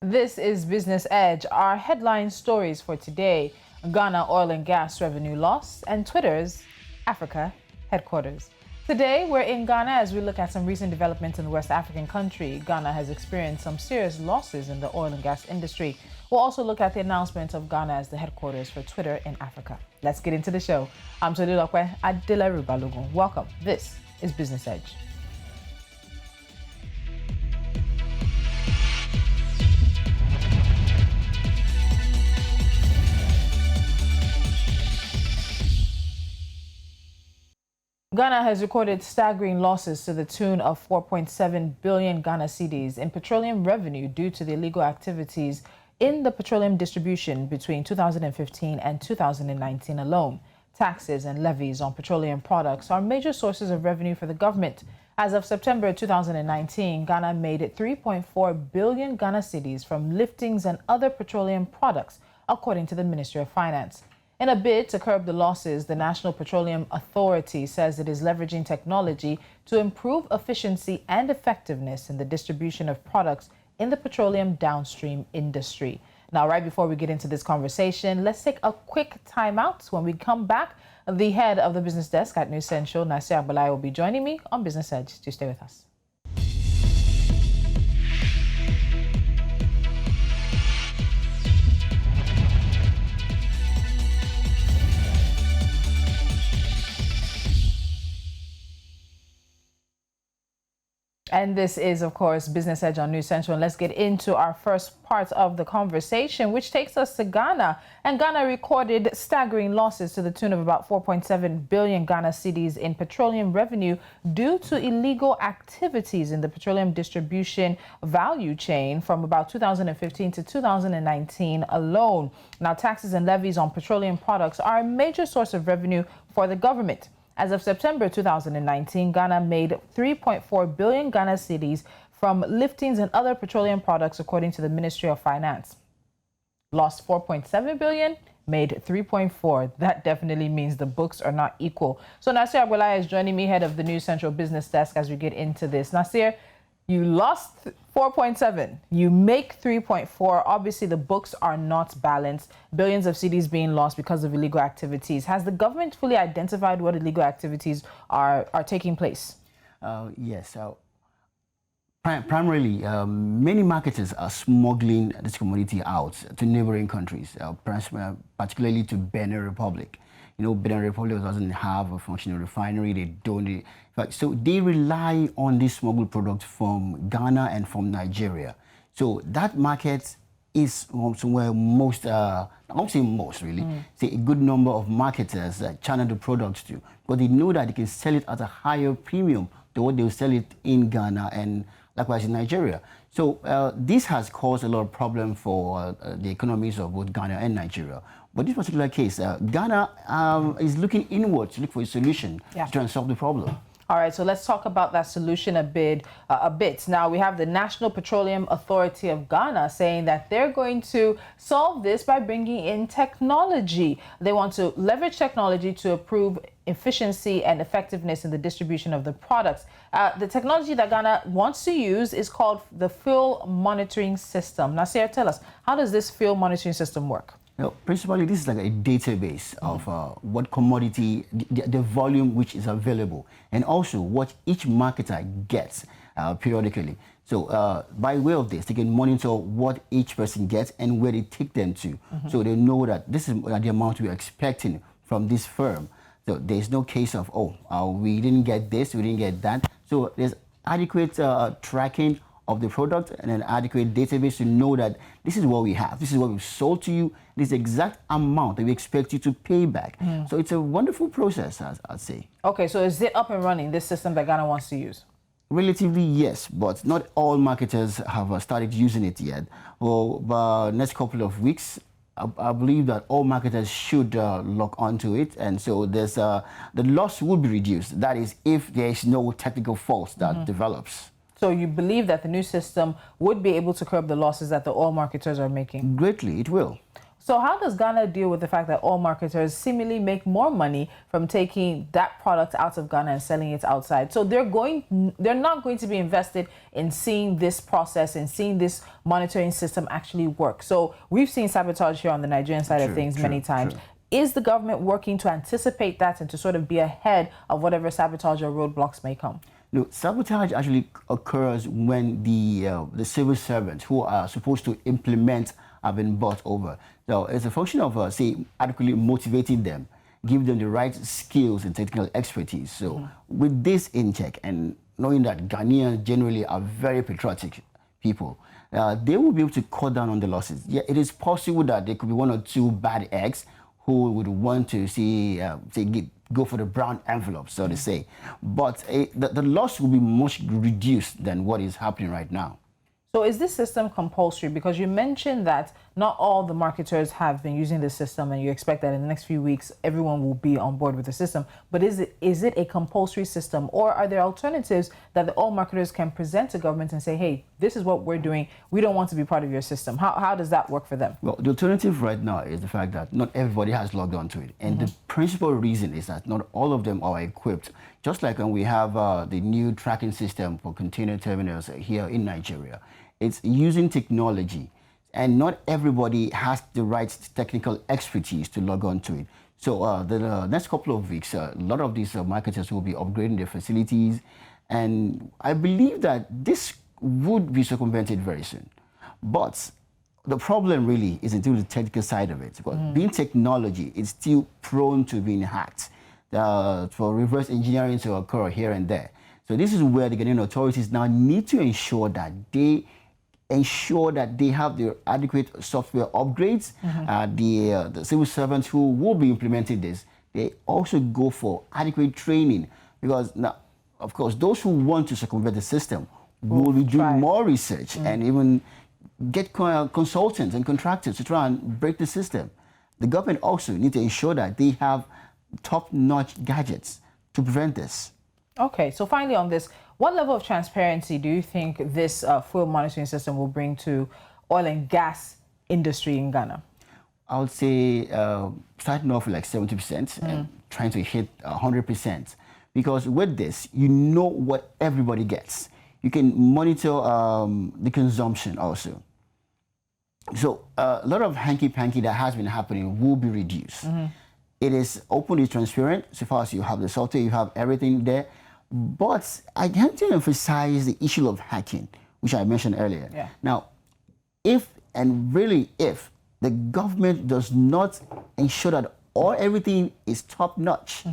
This is Business Edge. Our headline stories for today: Ghana oil and gas revenue loss and Twitter's Africa headquarters. Today, we're in Ghana as we look at some recent developments in the West African country. Ghana has experienced some serious losses in the oil and gas industry. We'll also look at the announcement of Ghana as the headquarters for Twitter in Africa. Let's get into the show. I'm Tolilokwe Adelaru Balogun. Welcome. This is Business Edge. Ghana has recorded staggering losses to the tune of 4.7 billion Ghana cedis in petroleum revenue due to the illegal activities in the petroleum distribution between 2015 and 2019 alone. Taxes and levies on petroleum products are major sources of revenue for the government. As of September 2019, Ghana made 3.4 billion Ghana cedis from liftings and other petroleum products, according to the Ministry of Finance. In a bid to curb the losses, the National Petroleum Authority says it is leveraging technology to improve efficiency and effectiveness in the distribution of products in the petroleum downstream industry. Now, right before we get into this conversation, let's take a quick time out. When we come back, the head of the business desk at News Central, Nasir Abulai, will be joining me on Business Edge. To stay with us. And this is, of course, Business Edge on News Central. And let's get into our first part of the conversation, which takes us to Ghana. And Ghana recorded staggering losses to the tune of about 4.7 billion Ghana cedis in petroleum revenue due to illegal activities in the petroleum distribution value chain from about 2015 to 2019 alone. Now, taxes and levies on petroleum products are a major source of revenue for the government. As of September 2019, Ghana made 3.4 billion Ghana cedis from liftings and other petroleum products, according to the Ministry of Finance. Lost 4.7 billion, made 3.4. That definitely means the books are not equal. So Nasir Abulai is joining me, head of the News Central Business Desk, as we get into this. Nasir, you lost 4.7, you make 3.4. Obviously, the books are not balanced. Billions of cedis being lost because of illegal activities. Has the government fully identified what illegal activities are taking place? Yes. Primarily, many marketers are smuggling this commodity out to neighboring countries, particularly to Benin Republic. You know, Benin Republic doesn't have a functional refinery. They don't. So they rely on this smuggled product from Ghana and from Nigeria. So that market is somewhere most, I won't say most really, say a good number of marketers channel the products to, but they know that they can sell it at a higher premium than what they'll sell it in Ghana and likewise in Nigeria. So this has caused a lot of problem for the economies of both Ghana and Nigeria. But this particular case, Ghana is looking inward to look for a solution to try and solve the problem. All right, so let's talk about that solution a bit. Now, we have the National Petroleum Authority of Ghana saying that they're going to solve this by bringing in technology. They want to leverage technology to improve efficiency and effectiveness in the distribution of the products. The technology that Ghana wants to use is called the fuel monitoring system. Nasir, tell us, how does this fuel monitoring system work? Now, principally, this is like a database of what commodity, the volume which is available, and also what each marketer gets periodically. So by way of this, they can monitor what each person gets and where they take them to. So they know that this is the amount we're expecting from this firm. So there's no case of, we didn't get this, we didn't get that. So there's adequate tracking of the product and an adequate database to know that this is what we have, this is what we've sold to you, this exact amount that we expect you to pay back. So it's a wonderful process, I'd say. Okay, so is it up and running, this system that Ghana wants to use? Relatively, yes, but not all marketers have started using it yet. Well, but next couple of weeks, I believe that all marketers should lock onto it, and so there's the loss will be reduced. That is, if there is no technical fault that develops. So you believe that the new system would be able to curb the losses that the oil marketers are making? Greatly, it will. So how does Ghana deal with the fact that oil marketers seemingly make more money from taking that product out of Ghana and selling it outside? So they're not going to be invested in seeing this process and seeing this monitoring system actually work. So we've seen sabotage here on the Nigerian side of things many times. Is the government working to anticipate that and to sort of be ahead of whatever sabotage or roadblocks may come? No, sabotage actually occurs when the civil servants who are supposed to implement have been bought over. So it's a function of, say, adequately motivating them, give them the right skills and technical expertise. So with this in check and knowing that Ghanaians generally are very patriotic people, they will be able to cut down on the losses. Yeah, it is possible that there could be one or two bad eggs who would want to see, go for the brown envelope, so to say. But the loss will be much reduced than what is happening right now. So is this system compulsory? Because you mentioned that not all the marketers have been using the system and you expect that in the next few weeks, everyone will be on board with the system. But is it a compulsory system, or are there alternatives that the oil marketers can present to government and say, hey, this is what we're doing. We don't want to be part of your system. How does that work for them? Well, the alternative right now is the fact that not everybody has logged onto it. And the principal reason is that not all of them are equipped. Just like when we have the new tracking system for container terminals here in Nigeria, it's using technology, and not everybody has the right technical expertise to log on to it. So the next couple of weeks, a lot of these marketers will be upgrading their facilities, and I believe that this would be circumvented very soon. But the problem really is into the technical side of it, because being technology, it's still prone to being hacked, for reverse engineering to occur here and there. So this is where the Ghanaian authorities now need to ensure that they have the adequate software upgrades. The civil servants who will be implementing this, they also go for adequate training, because now, of course, those who want to circumvent the system will be doing more research and even get consultants and contractors to try and break the system. The government also needs to ensure that they have top-notch gadgets to prevent this. Okay, so finally on this, what level of transparency do you think this fuel monitoring system will bring to oil and gas industry in Ghana? I would say starting off with like 70% and trying to hit 100%. Because with this, you know what everybody gets. You can monitor the consumption also. So a lot of hanky-panky that has been happening will be reduced. It is openly transparent, so far as you have the software, you have everything there. But I have to emphasize the issue of hacking, which I mentioned earlier. Now, if the government does not ensure that everything is top-notch,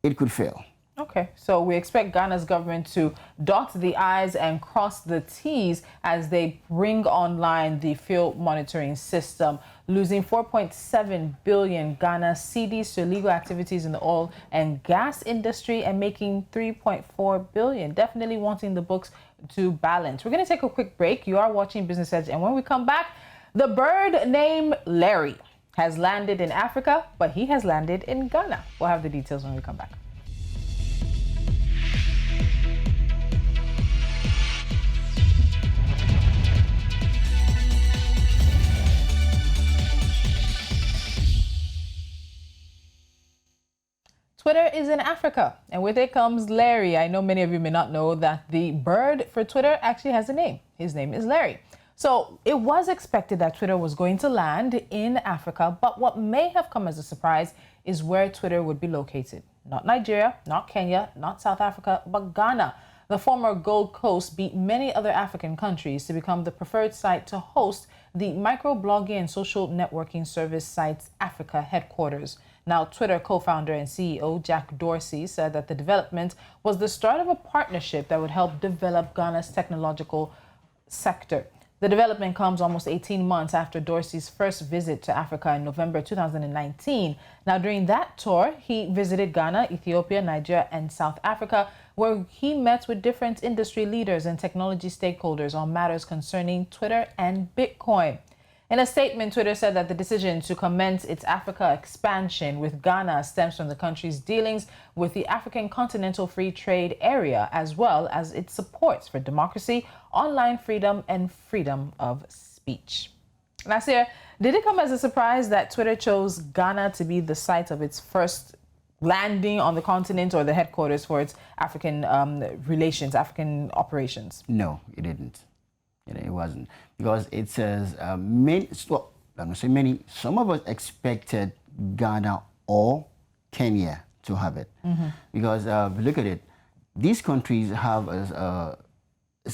it could fail. Okay, so we expect Ghana's government to dot the I's and cross the T's as they bring online the fuel monitoring system, losing 4.7 billion Ghana cedis to illegal activities in the oil and gas industry and making 3.4 billion, definitely wanting the books to balance. We're going to take a quick break. You are watching Business Edge, and when we come back, the bird named Larry has landed in Africa, but he has landed in Ghana. We'll have the details when we come back. Twitter is in Africa, and with it comes Larry. I know many of you may not know that the bird for Twitter actually has a name. His name is Larry. So it was expected that Twitter was going to land in Africa, but what may have come as a surprise is where Twitter would be located. Not Nigeria, not Kenya, not South Africa, but Ghana. The former Gold Coast beat many other African countries to become the preferred site to host the microblogging and social networking service site's Africa headquarters. Now, Twitter co-founder and CEO Jack Dorsey said that the development was the start of a partnership that would help develop Ghana's technological sector. The development comes almost 18 months after Dorsey's first visit to Africa in November 2019. Now, during that tour, he visited Ghana, Ethiopia, Nigeria, and South Africa, where he met with different industry leaders and technology stakeholders on matters concerning Twitter and Bitcoin. In a statement, Twitter said that the decision to commence its Africa expansion with Ghana stems from the country's dealings with the African Continental Free Trade Area, as well as its support for democracy, online freedom, and freedom of speech. Nasir, did it come as a surprise that Twitter chose Ghana to be the site of its first landing on the continent or the headquarters for its African relations, African operations? No, it didn't. It wasn't. Because it says many, well, I'm going to say many, some of us expected Ghana or Kenya to have it. Because look at it, these countries have a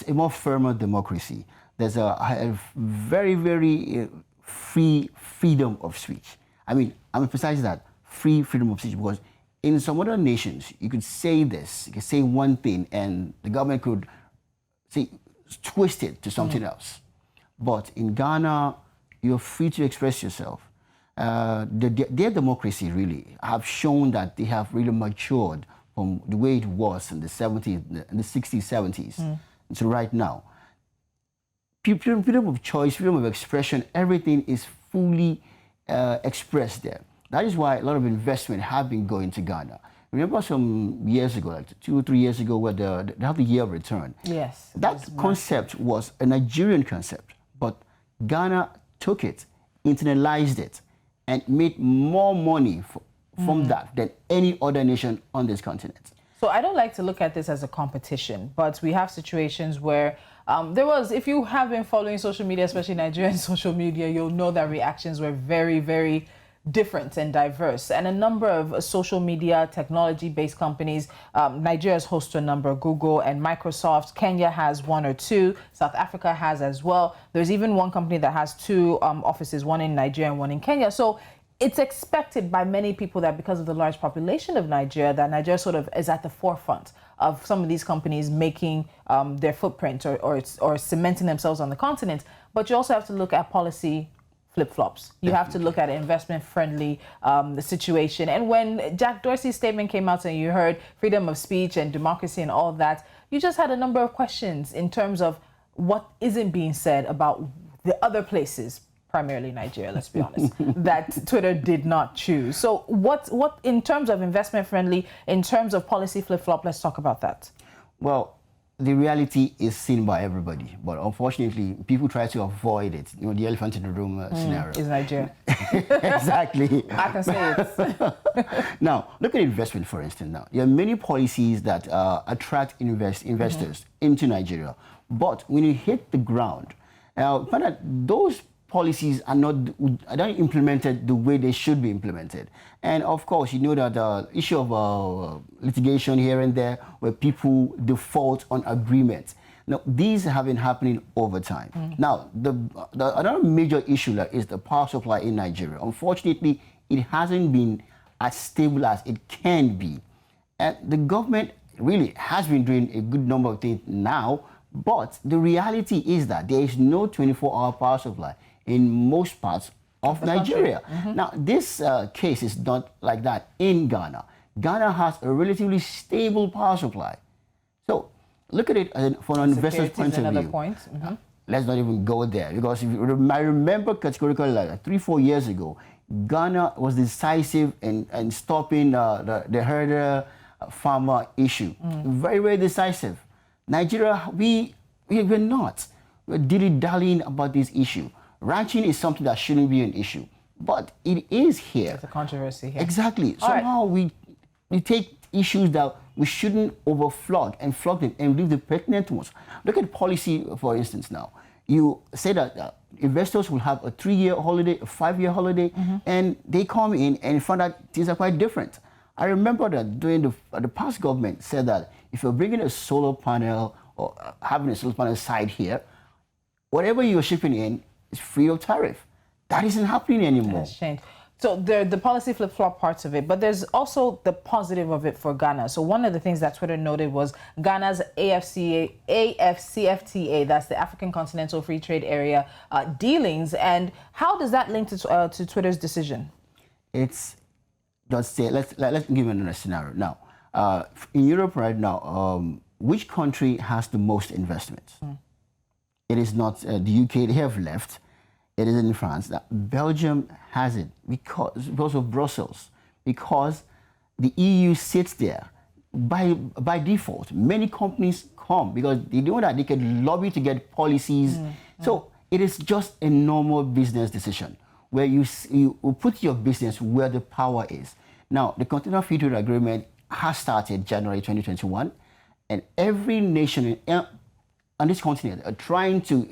more firmer democracy. There's a very, very freedom of speech. I mean, I'm emphasizing that, freedom of speech, because in some other nations, you could say this, you could say one thing, and the government could say, twist it to something else. But in Ghana, you're free to express yourself. Their democracy really have shown that they have really matured from the way it was in the 70s, in the 60s, 70s, to right now. Freedom of choice, freedom of expression, everything is fully expressed there. That is why a lot of investment have been going to Ghana. Remember some years ago, like 2 or 3 years ago, where they have the year of return. Yes. That concept was a Nigerian concept, but Ghana took it, internalized it, and made more money from that than any other nation on this continent. So I don't like to look at this as a competition, but we have situations where there was, if you have been following social media, especially Nigerian social media, you'll know that reactions were very, very different and diverse. And a number of social media technology-based companies, Nigeria's host to a number, Google and Microsoft. Kenya has 1 or 2. South Africa has as well. There's even one company that has 2 offices, one in Nigeria and one in Kenya. So it's expected by many people that because of the large population of Nigeria, that Nigeria sort of is at the forefront of some of these companies making their footprint or cementing themselves on the continent. But you also have to look at policy flip-flops. You have to look at investment-friendly the situation. And when Jack Dorsey's statement came out and you heard freedom of speech and democracy and all that, you just had a number of questions in terms of what isn't being said about the other places, primarily Nigeria, let's be honest, that Twitter did not choose. So what in terms of investment-friendly, in terms of policy flip-flop, let's talk about that. Well, the reality is seen by everybody, but unfortunately, people try to avoid it. You know, the elephant in the room scenario. Is Nigeria. Exactly. I can say it. Now, look at investment, for instance. Now, there are many policies that attract investors into Nigeria, but when you hit the ground, find that those policies are not implemented the way they should be implemented. And of course, you know that the issue of litigation here and there where people default on agreements. Now, these have been happening over time. Now, another major issue is the power supply in Nigeria. Unfortunately, it hasn't been as stable as it can be. And the government really has been doing a good number of things now, but the reality is that there is no 24-hour power supply in most parts of Nigeria. Now, this case is not like that in Ghana. Ghana has a relatively stable power supply. So look at it from an investor's point of view. Let's not even go there, because if I remember categorically like 3 or 4 years ago, Ghana was decisive in stopping the herder farmer issue. Very, very decisive. Nigeria, we're not. We're dilly-dallying about this issue. Ranching is something that shouldn't be an issue, but it is here. It's a controversy here. Exactly. Somehow we take issues that we shouldn't overflog and flog them and leave the pertinent ones. Look at policy, for instance, now. You say that investors will have a 3-year holiday, a 5-year holiday, and they come in and find out things are quite different. I remember that during the past government said that if you're bringing a solar panel or having a solar panel site here, whatever you're shipping in is free of tariff. That isn't happening anymore. That's changed. So the policy flip-flop parts of it, but there's also the positive of it for Ghana. So one of the things that Twitter noted was Ghana's AFCFTA, that's the African Continental Free Trade Area dealings. And how does that link to Twitter's decision? It's, let's give you another scenario. Now, in Europe right now, which country has the most investments? It is not the UK, they have left. It is in France. Now, Belgium has it because of Brussels, because the EU sits there by default. Many companies come because they know that they can lobby to get policies. So It is just a normal business decision where you put your business where the power is. Now, the Continental Free Trade Agreement has started January 2021, and every nation on this continent are trying to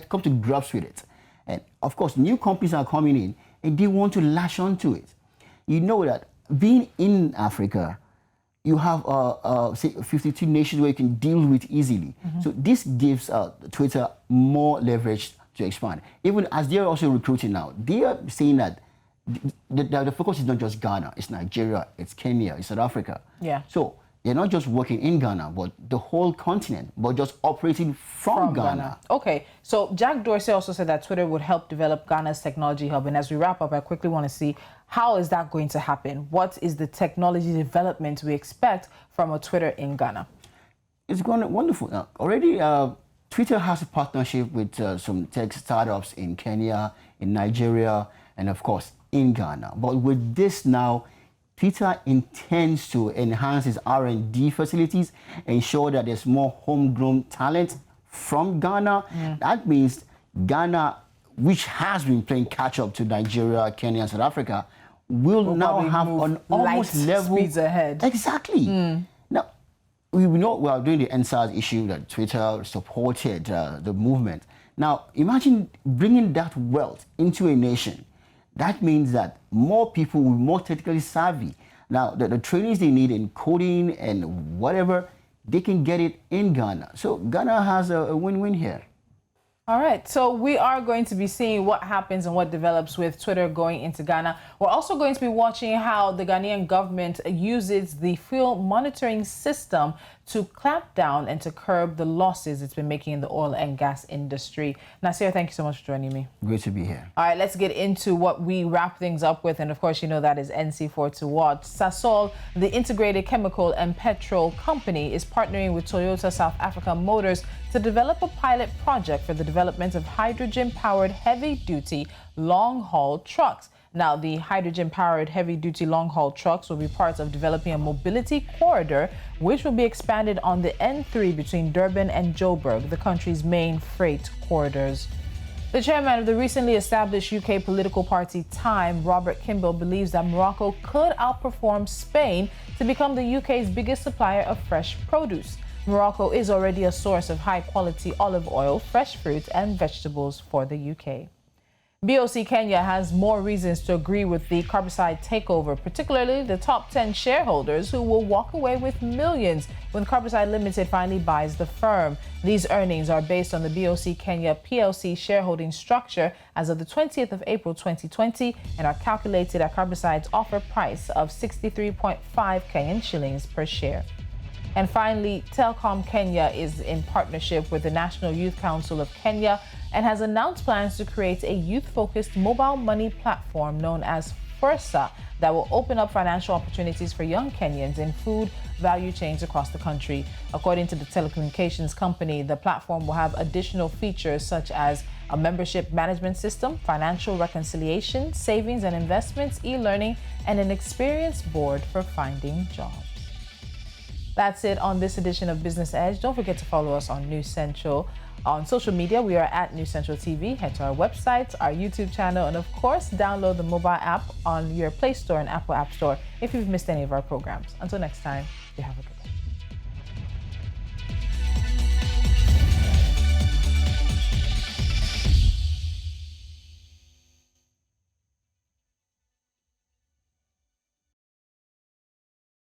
come to grips with it. And of course, new companies are coming in and they want to latch onto it. You know that being in Africa, you have say 52 nations where you can deal with easily. So this gives Twitter more leverage to expand. Even as they're also recruiting now, they are saying that the focus is not just Ghana, it's Nigeria, it's Kenya, it's South Africa. Yeah. So they're not just working in Ghana, but the whole continent, but just operating from Ghana. Okay, so Jack Dorsey also said that Twitter would help develop Ghana's technology hub. And as we wrap up, I quickly want to see, how is that going to happen? What is the technology development we expect from a Twitter in Ghana? It's going wonderful. Now, already, Twitter has a partnership with some tech startups in Kenya, in Nigeria, and of course, in Ghana. But with this now, Twitter intends to enhance its R&D facilities, ensure that there's more homegrown talent from Ghana. That means Ghana, which has been playing catch-up to Nigeria, Kenya, and South Africa, will now have an almost level... speeds ahead. Exactly. Now, we know we are doing the NSAS issue that Twitter supported the movement. Now, imagine bringing that wealth into a nation. That means that more people will be more technically savvy. Now, the trainings they need in coding and whatever, they can get it in Ghana. So Ghana has a win-win here. All right, so we are going to be seeing what happens and what develops with Twitter going into Ghana. We're also going to be watching how the Ghanaian government uses the fuel monitoring system to clamp down and to curb the losses it's been making in the oil and gas industry. Nasir, thank you so much for joining me. Great to be here. All right, let's get into what we wrap things up with. And of course, you know that is NC4 to watch. Sasol, the integrated chemical and petrol company, is partnering with Toyota South Africa Motors to develop a pilot project for the development of hydrogen-powered heavy-duty long-haul trucks. Now, the hydrogen-powered heavy-duty long-haul trucks will be part of developing a mobility corridor, which will be expanded on the N3 between Durban and Joburg, the country's main freight corridors. The chairman of the recently established UK political party Time, Robert Kimball, believes that Morocco could outperform Spain to become the UK's biggest supplier of fresh produce. Morocco is already a source of high-quality olive oil, fresh fruit, and vegetables for the UK. BOC Kenya has more reasons to agree with the Carbicide takeover, particularly the top 10 shareholders who will walk away with millions when Carbicide Limited finally buys the firm. These earnings are based on the BOC Kenya PLC shareholding structure as of the 20th of April 2020 and are calculated at Carbicide's offer price of 63.5 Kenyan shillings per share. And finally, Telkom Kenya is in partnership with the National Youth Council of Kenya and has announced plans to create a youth-focused mobile money platform known as Fursa that will open up financial opportunities for young Kenyans in food value chains across the country. According to the telecommunications company, the platform will have additional features such as a membership management system, financial reconciliation, savings and investments, e-learning, and an experience board for finding jobs. That's it on this edition of Business Edge. Don't forget to follow us on News Central. On social media, we are at News Central TV. Head to our website, our YouTube channel, and of course, download the mobile app on your Play Store and Apple App Store if you've missed any of our programs. Until next time, you have a good day.